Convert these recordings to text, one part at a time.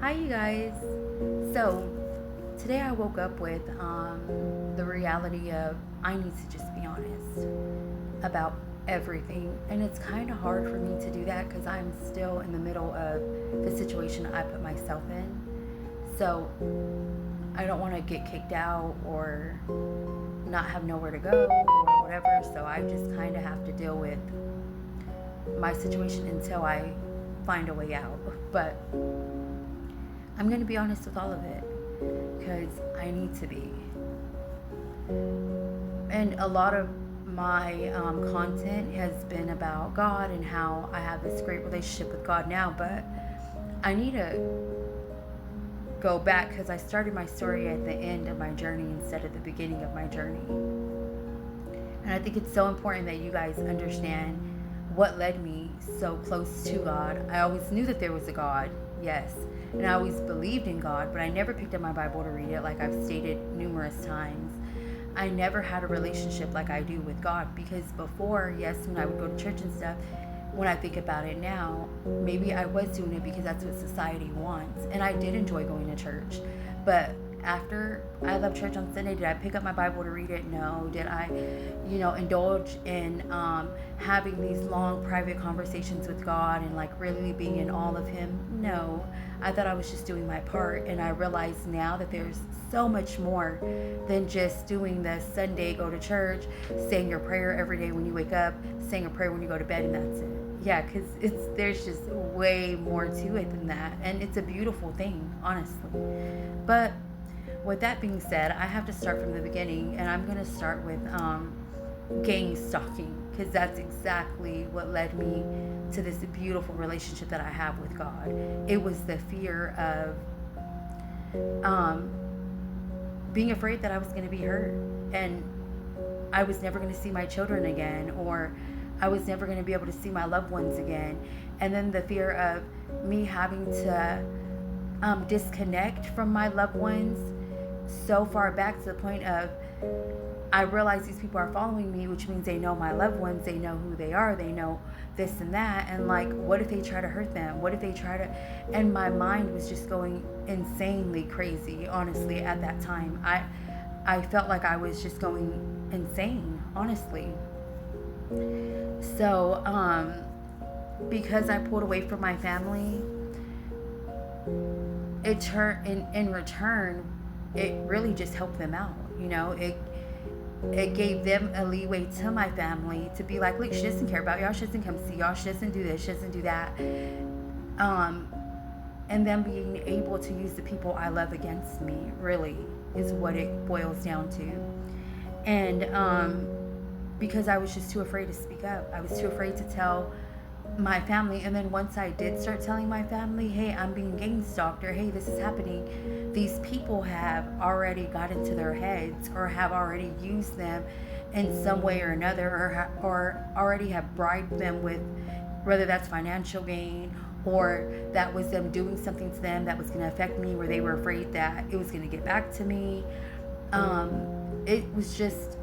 Hi, you guys. So, today I woke up with the reality of I need to just be honest about everything. And it's kind of hard for me to do that because I'm still in the middle of the situation I put myself in. So, I don't want to get kicked out or not have nowhere to go or whatever. So, I just kind of have to deal with my situation until I find a way out. But I'm going to be honest with all of it because I need to be. And a lot of my content has been about God and how I have this great relationship with God now, but I need to go back because I started my story at the end of my journey instead of the beginning of my journey. And I think it's so important that you guys understand what led me so close to God. I always knew that there was a God, yes, and I always believed in God, but I never picked up my Bible to read it, like I've stated numerous times. I never had a relationship like I do with God because before, yes, when I would go to church and stuff, when I think about it now, maybe I was doing it because that's what society wants. And I did enjoy going to church. But after I left church on Sunday, did I pick up my Bible to read it? No. Did I, indulge in having these long private conversations with God and like really being in all of Him? No. I thought I was just doing my part. And I realize now that there's so much more than just doing the Sunday, go to church, saying your prayer every day when you wake up, saying a prayer when you go to bed, and that's it. Yeah, because there's just way more to it than that, and it's a beautiful thing, honestly. But with that being said, I have to start from the beginning, and I'm going to start with gang stalking because that's exactly what led me to this beautiful relationship that I have with God. It was the fear of being afraid that I was going to be hurt and I was never going to see my children again, or I was never going to be able to see my loved ones again. And then the fear of me having to disconnect from my loved ones so far back to the point of I realize these people are following me, which means they know my loved ones, they know who they are, they know this and that. And like, what if they try to hurt them? What if they try to, and my mind was just going insanely crazy, honestly, at that time. I felt like I was just going insane, honestly. So, because I pulled away from my family, it turned in return, it really just helped them out. It gave them a leeway to my family to be like, look, she doesn't care about y'all. She doesn't come see y'all. She doesn't do this. She doesn't do that. And then being able to use the people I love against me really is what it boils down to. And because I was just too afraid to speak up. I was too afraid to tell my family. And then once I did start telling my family, hey, I'm being gang stalked, or hey, this is happening, these people have already got into their heads or have already used them in some way or another, or already have bribed them with, whether that's financial gain or that was them doing something to them that was going to affect me, where they were afraid that it was going to get back to me. It was just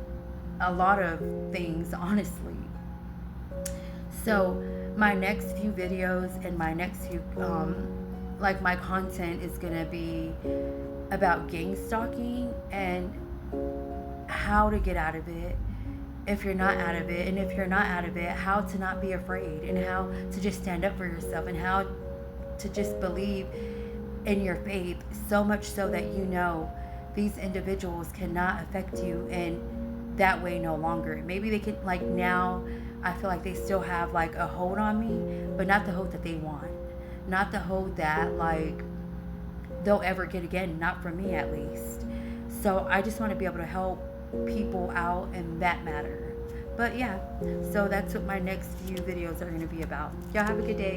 a lot of things, honestly. So my next few videos and my next few like my content is gonna be about gang stalking and how to get out of it if you're not out of it, and if you're not out of it, how to not be afraid, and how to just stand up for yourself, and how to just believe in your faith, so much so that these individuals cannot affect you in that way no longer. Maybe they can, like, now I feel like they still have like a hold on me, but not the hold that they want, not the hold that like they'll ever get again, not from me at least. So I just want to be able to help people out in that matter. But yeah, so that's what my next few videos are going to be about. Y'all have a good day.